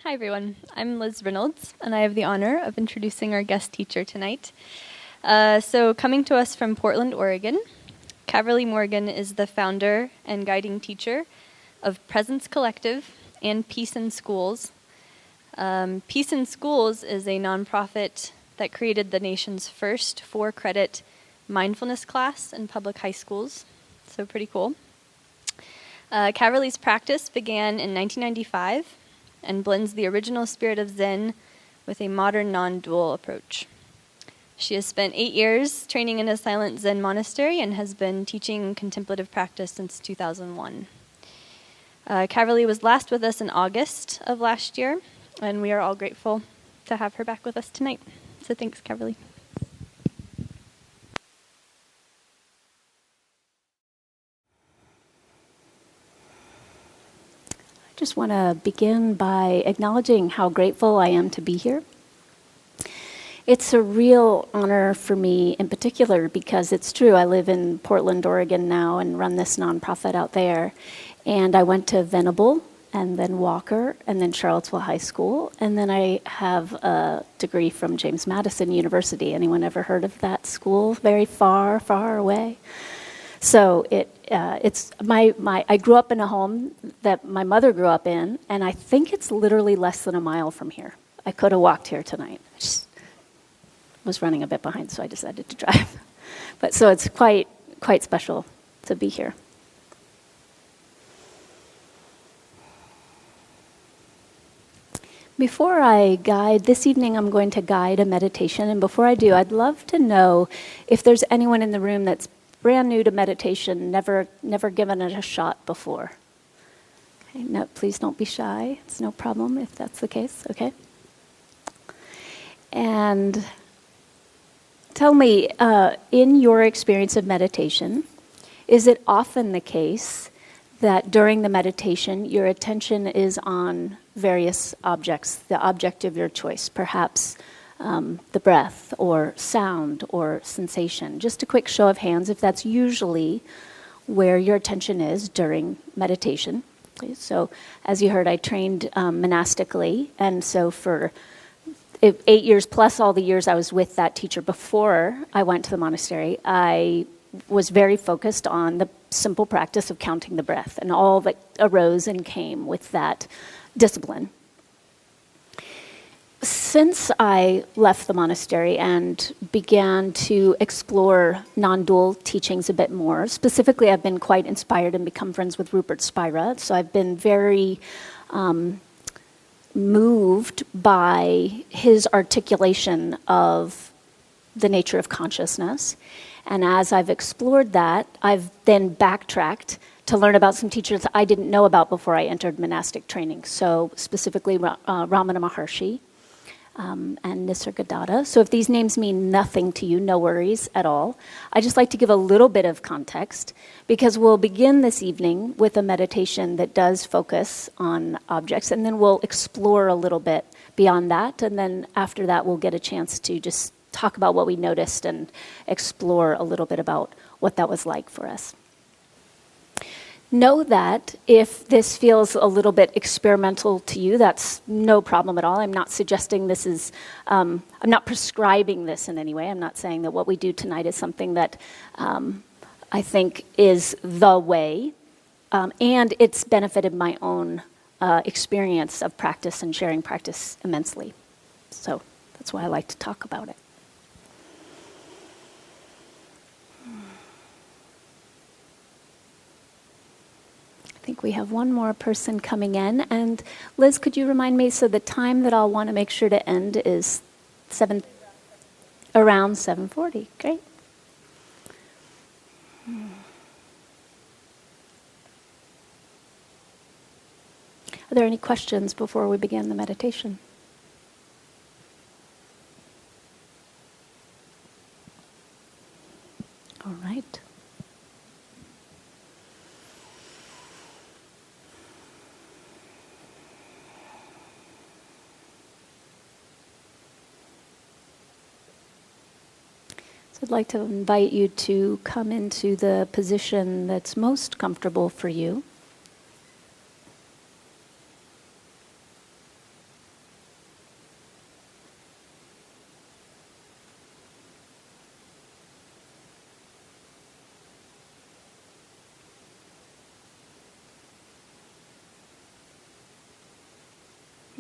Hi everyone, I'm Liz Reynolds, and I have the honor of introducing our guest teacher tonight. So coming to us from Portland, Oregon, Caverly Morgan is the founder and guiding teacher of Presence Collective and Peace in Schools. Peace in Schools is a nonprofit that created the nation's first 4-credit mindfulness class in public high schools, so pretty cool. Caverly's practice began in 1995 and blends the original spirit of Zen with a modern non-dual approach. She has spent 8 years training in a silent Zen monastery and has been teaching contemplative practice since 2001. Caverly was last with us in August of last year, and we are all grateful to have her back with us tonight. So thanks, Caverly. I just want to begin by acknowledging how grateful I am to be here. It's a real honor for me in particular because it's true, I live in Portland, Oregon now and run this nonprofit out there. And I went to Venable and then Walker and then Charlottesville High School. And then I have a degree from James Madison University. Anyone ever heard of that school? Very far, far away. So I grew up in a home that my mother grew up in, and I think it's literally less than a mile from here. I could have walked here tonight. I just was running a bit behind, so I decided to drive. But so it's quite special to be here. Before I guide, this evening I'm going to guide a meditation, and before I do, I'd love to know if there's anyone in the room that's brand new to meditation, never given it a shot before. Okay, no, please don't be shy. It's no problem if that's the case, okay? And tell me, in your experience of meditation, is it often the case that during the meditation, your attention is on various objects, the object of your choice, perhaps the breath or sound or sensation? Just a quick show of hands if that's usually where your attention is during meditation. Okay, so as you heard, I trained monastically, and so for 8 years plus all the years I was with that teacher before I went to the monastery, I was very focused on the simple practice of counting the breath and all that arose and came with that discipline. Since I left the monastery and began to explore non-dual teachings a bit more, specifically I've been quite inspired and become friends with Rupert Spira, so I've been very moved by his articulation of the nature of consciousness. And as I've explored that, I've then backtracked to learn about some teachers I didn't know about before I entered monastic training, so specifically Ramana Maharshi, and Nisargadatta. So if these names mean nothing to you, no worries at all. I just like to give a little bit of context because we'll begin this evening with a meditation that does focus on objects, and then we'll explore a little bit beyond that, and then after that we'll get a chance to just talk about what we noticed and explore a little bit about what that was like for us. Know that if this feels a little bit experimental to you, that's no problem at all. I'm not suggesting this is, I'm not prescribing this in any way. I'm not saying that what we do tonight is something that I think is the way. And it's benefited my own experience of practice and sharing practice immensely. So that's why I like to talk about it. I think we have one more person coming in. And Liz, could you remind me, so the time that I'll want to make sure to end is around 7:40. Great. Are there any questions before we begin the meditation? All right. I'd like to invite you to come into the position that's most comfortable for you.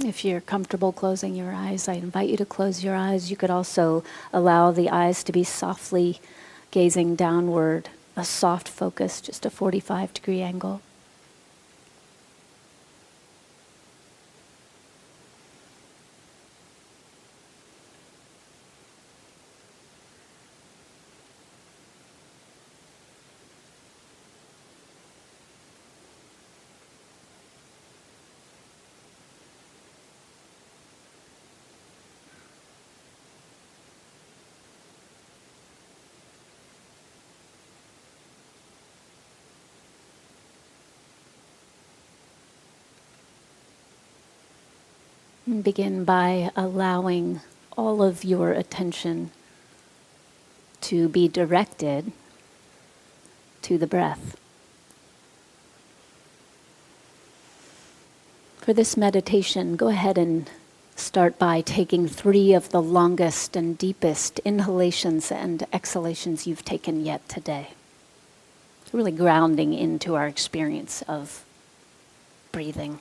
If you're comfortable closing your eyes, I invite you to close your eyes. You could also allow the eyes to be softly gazing downward, a soft focus, just a 45-degree angle. And begin by allowing all of your attention to be directed to the breath. For this meditation, go ahead and start by taking 3 of the longest and deepest inhalations and exhalations you've taken yet today. Really grounding into our experience of breathing.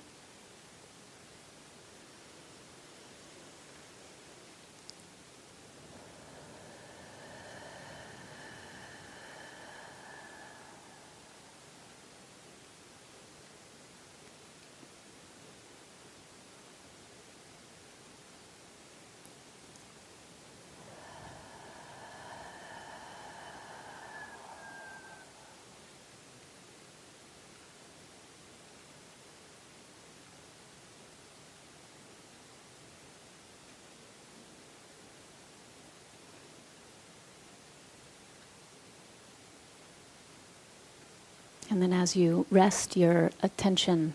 And then as you rest your attention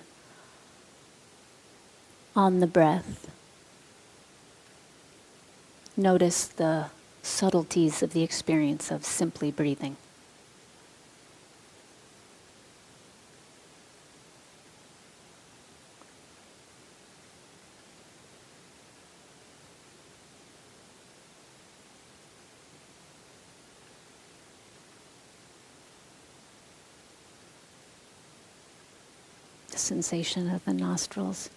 on the breath, notice the subtleties of the experience of simply breathing. The sensation of the nostrils.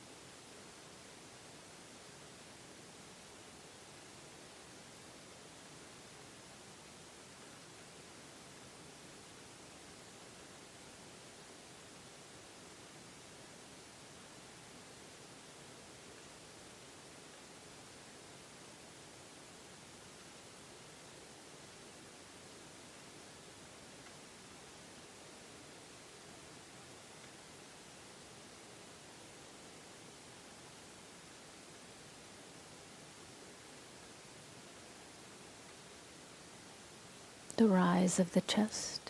The rise of the chest.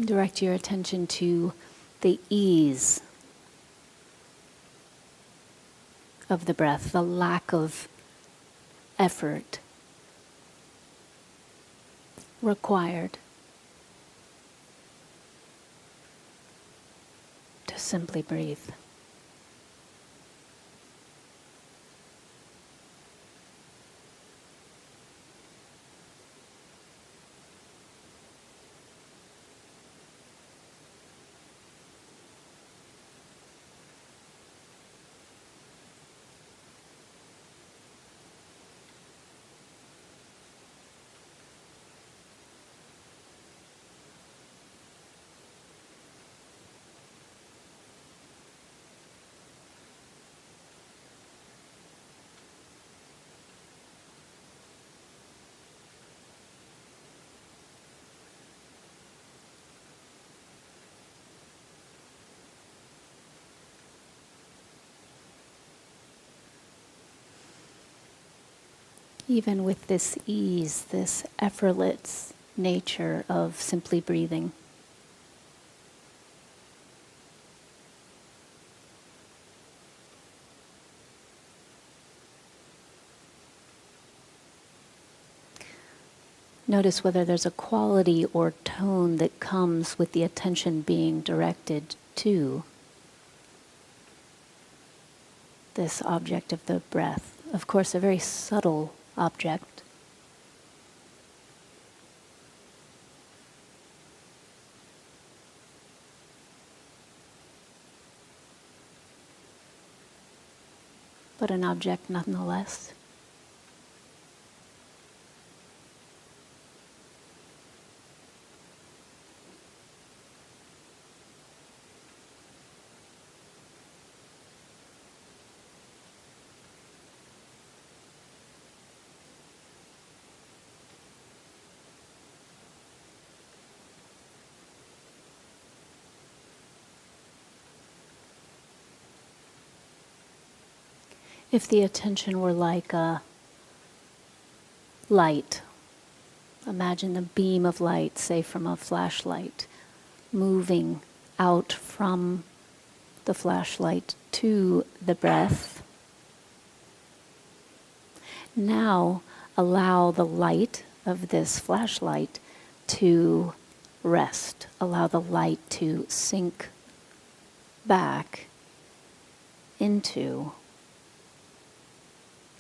Direct your attention to the ease of the breath, the lack of effort required to simply breathe. Even with this ease, this effortless nature of simply breathing, Notice whether there's a quality or tone that comes with the attention being directed to this object of the breath. Of course, a very subtle object. But an object nonetheless. If the attention were like a light, imagine a beam of light, say from a flashlight, moving out from the flashlight to the breath. Now allow the light of this flashlight to rest. Allow the light to sink back into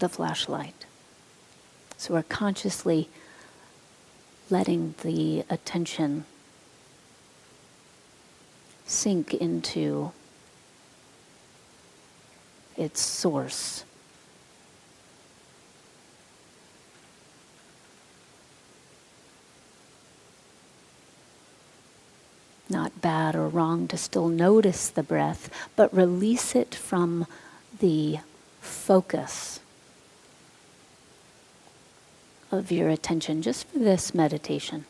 the flashlight. So we're consciously letting the attention sink into its source. Not bad or wrong to still notice the breath, but release it from the focus of your attention just for this meditation.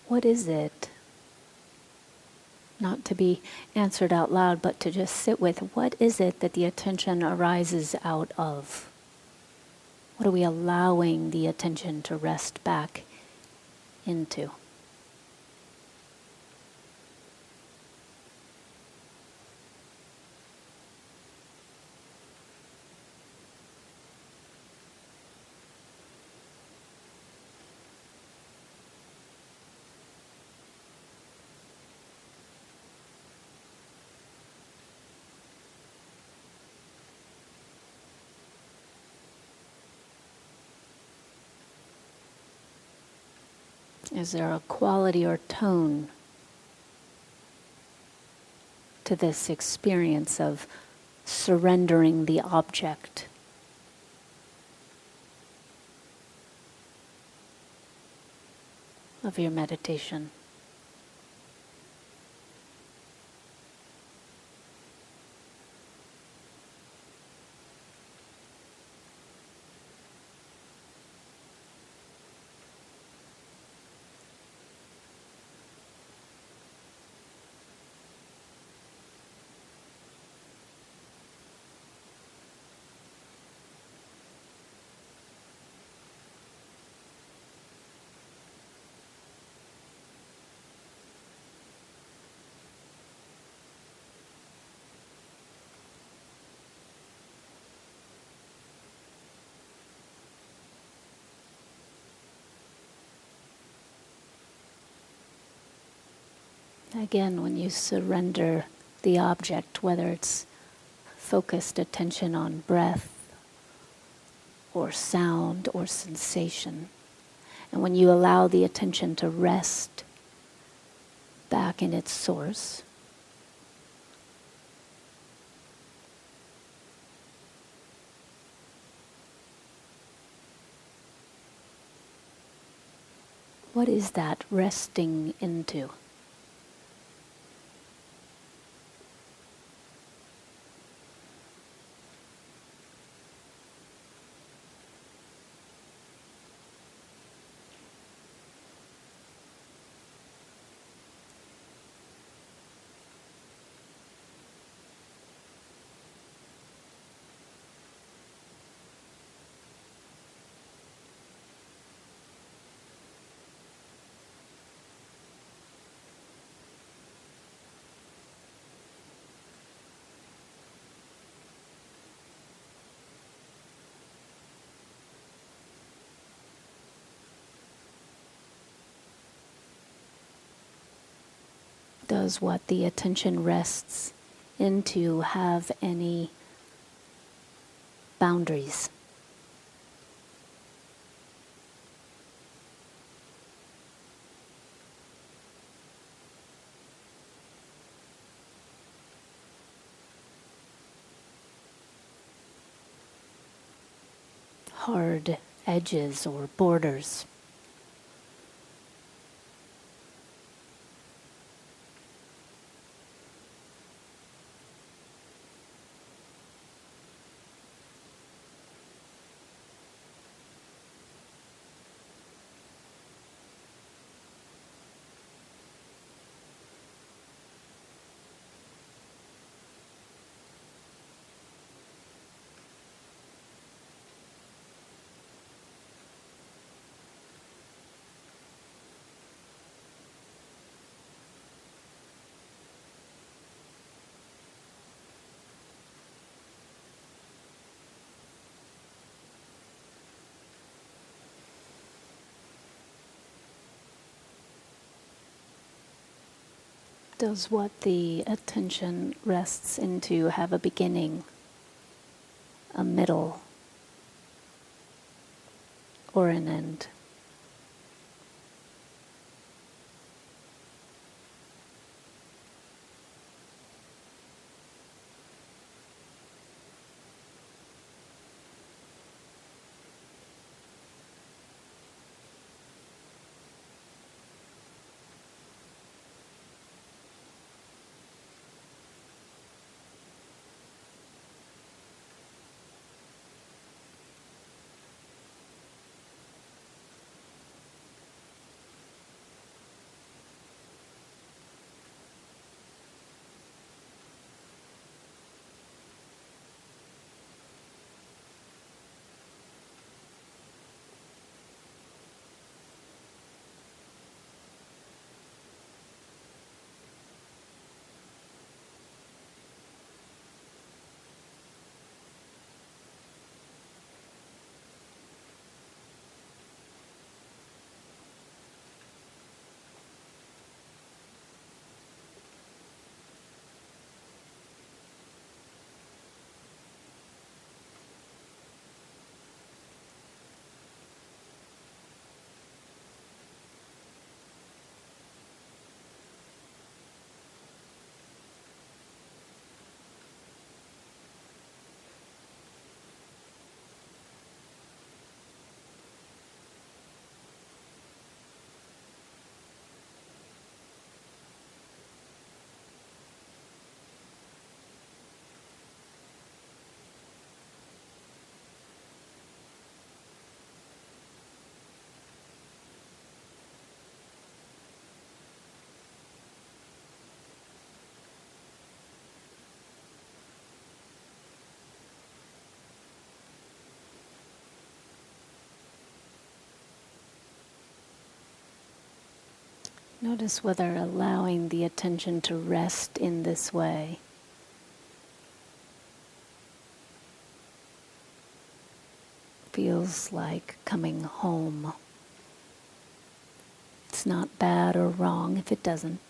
What is it? Not to be answered out loud, but to just sit with, what is it that the attention arises out of? What are we allowing the attention to rest back into? Is there a quality or tone to this experience of surrendering the object? Of your meditation? Again, when you surrender the object, whether it's focused attention on breath or sound or sensation, and when you allow the attention to rest back in its source, what is that resting into? Does what the attention rests into have any boundaries? Hard edges or borders? Does what the attention rests into have a beginning, a middle, or an end? Notice whether allowing the attention to rest in this way feels like coming home. It's not bad or wrong if it doesn't.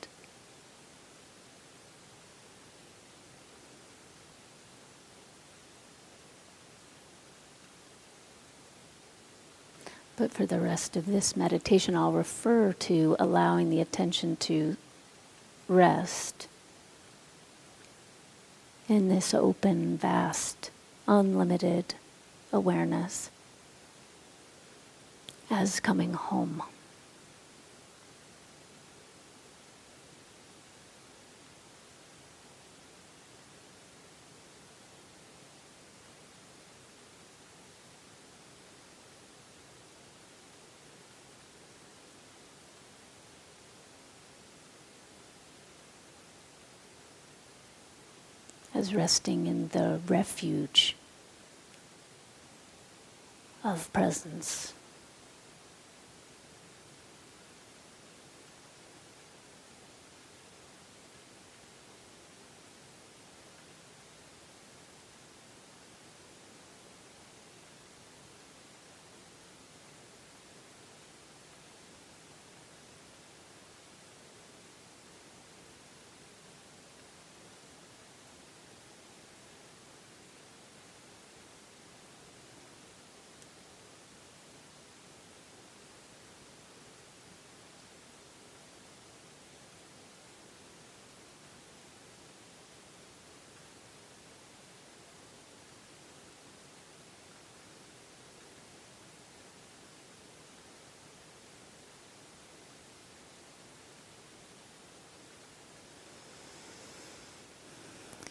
But for the rest of this meditation, I'll refer to allowing the attention to rest in this open, vast, unlimited awareness as coming home. As resting in the refuge of presence.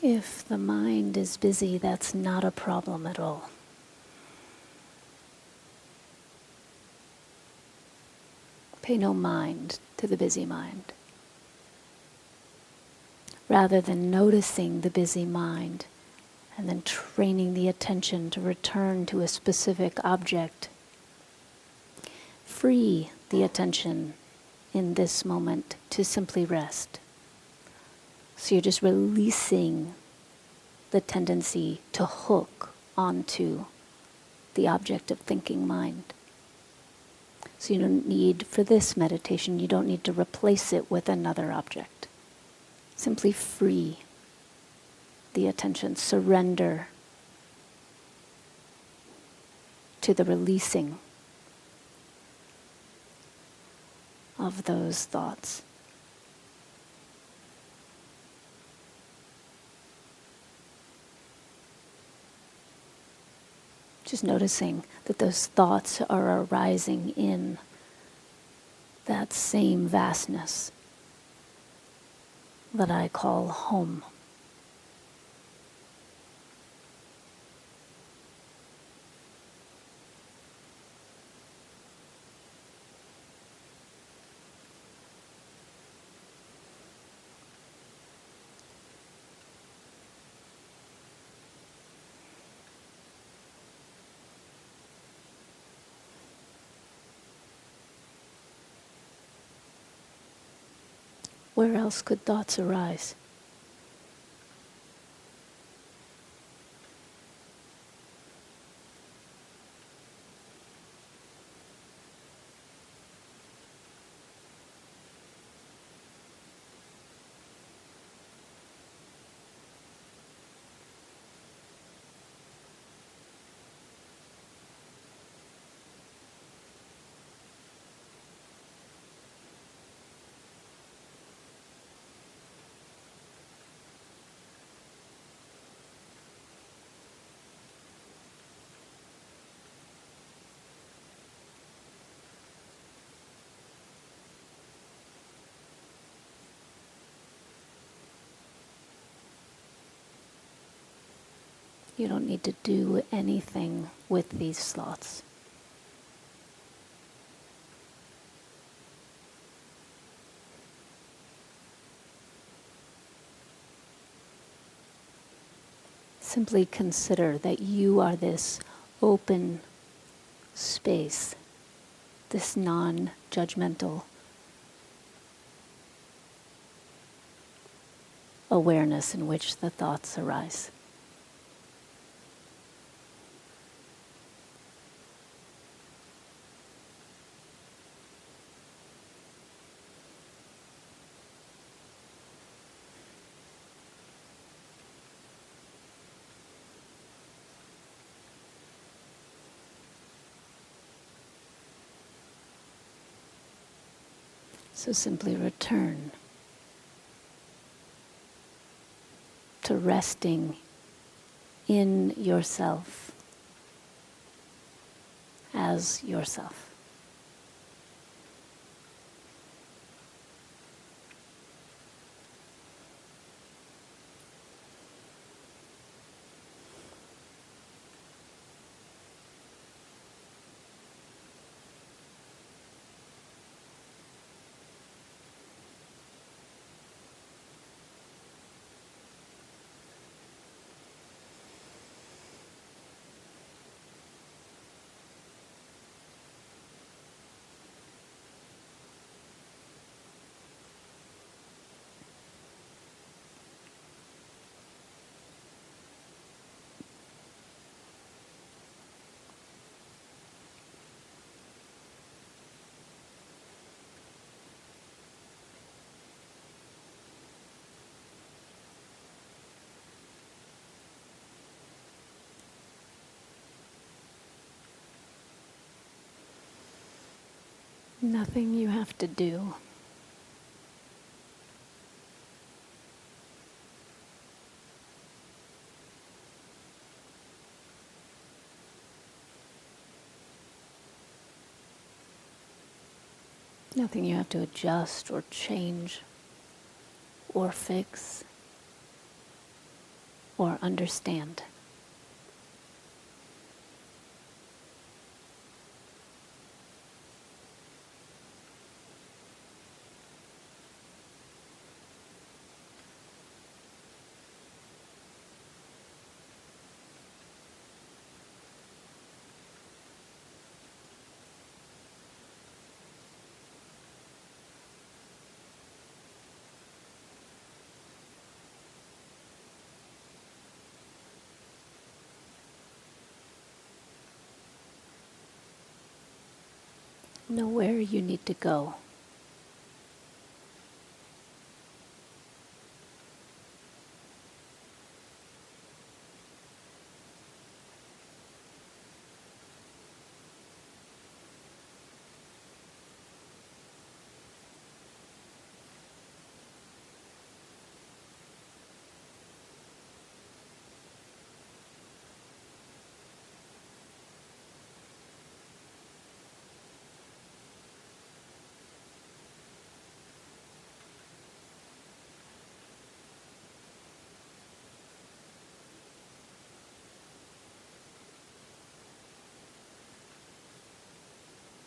If the mind is busy, that's not a problem at all. Pay no mind to the busy mind. Rather than noticing the busy mind and then training the attention to return to a specific object, free the attention in this moment to simply rest. So you're just releasing the tendency to hook onto the object of thinking mind. So you don't need, for this meditation, you don't need to replace it with another object. Simply free the attention, surrender to the releasing of those thoughts. Just noticing that those thoughts are arising in that same vastness that I call home. Where else could thoughts arise? You don't need to do anything with these thoughts. Simply consider that you are this open space, this non-judgmental awareness in which the thoughts arise. So simply return to resting in yourself as yourself. Nothing you have to do. Nothing you have to adjust or change or fix. or understand. Know where you need to go.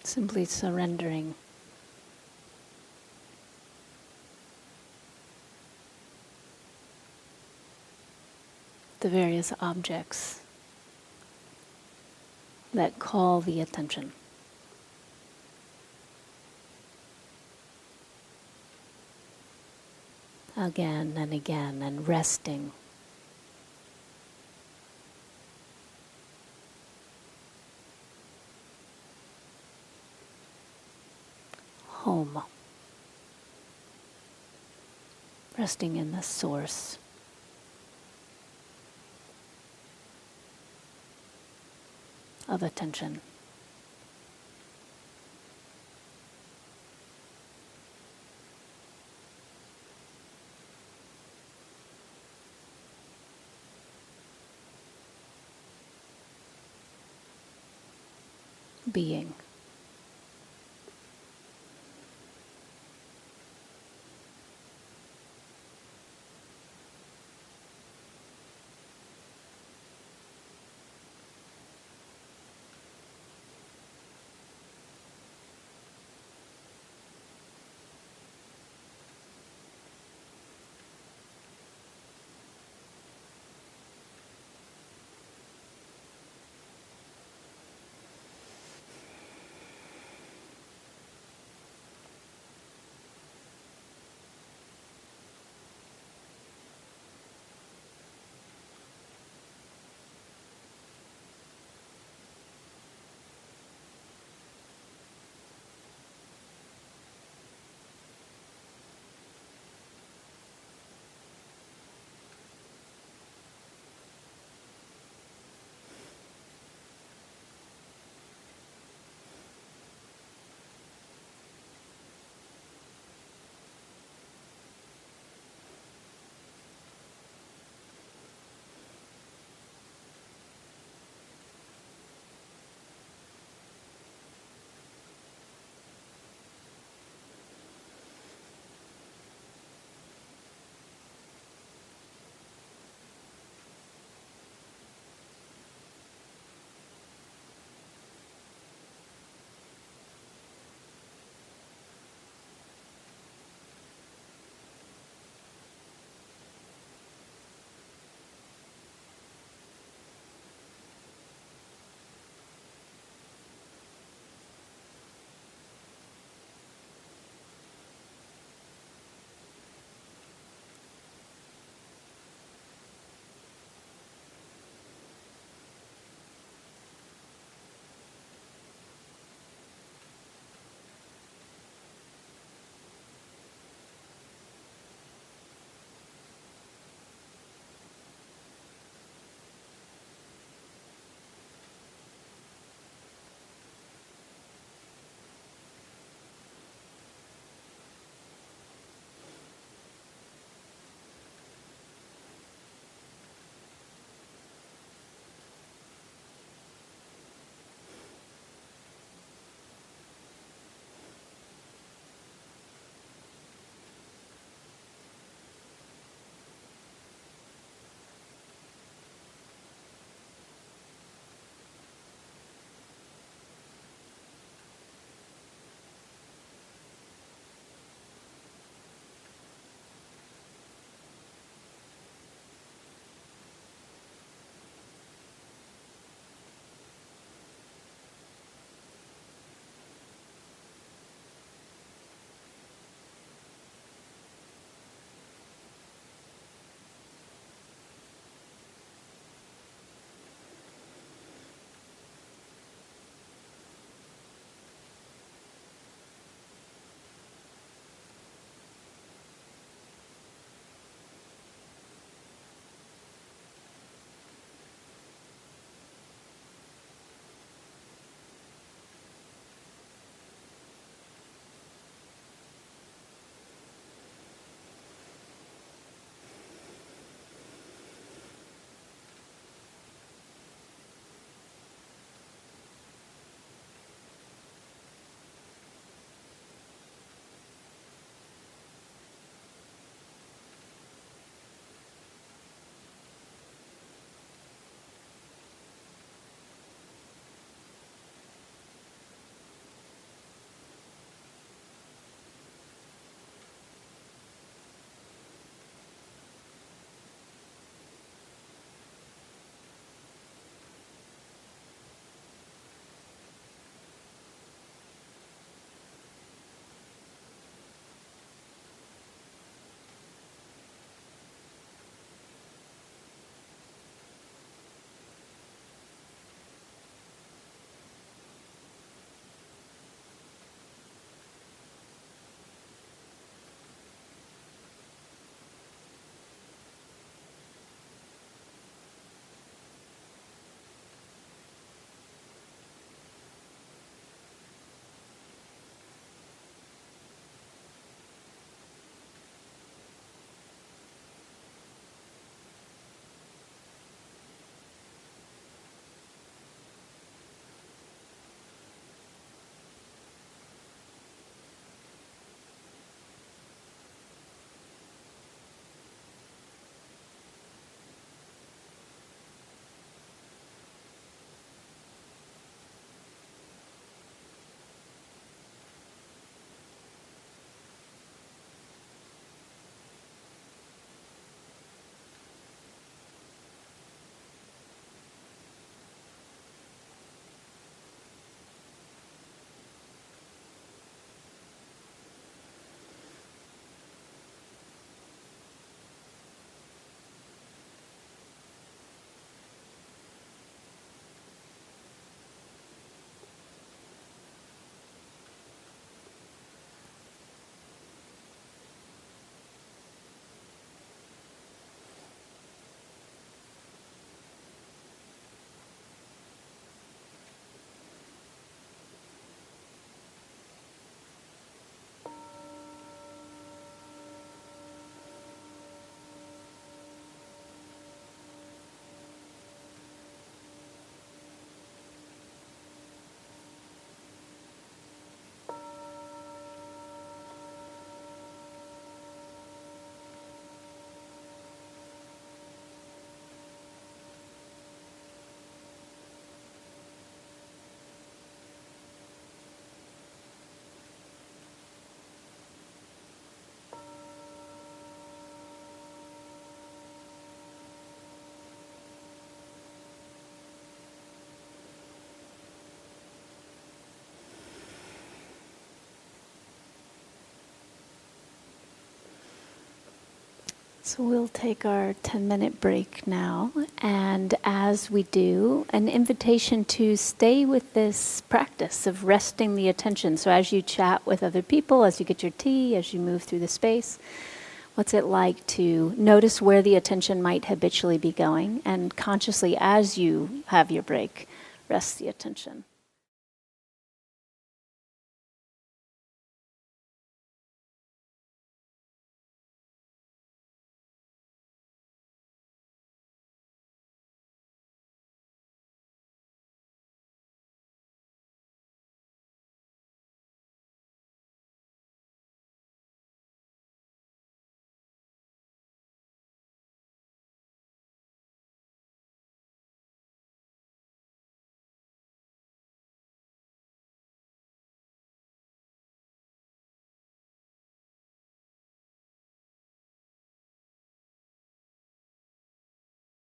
Simply surrendering the various objects that call the attention. Again and again, and resting. Home. Resting in the source. Of attention. Being. So we'll take our 10-minute break now, and as we do, an invitation to stay with this practice of resting the attention. So as you chat with other people, as you get your tea, as you move through the space, what's it like to notice where the attention might habitually be going, and consciously, as you have your break, rest the attention.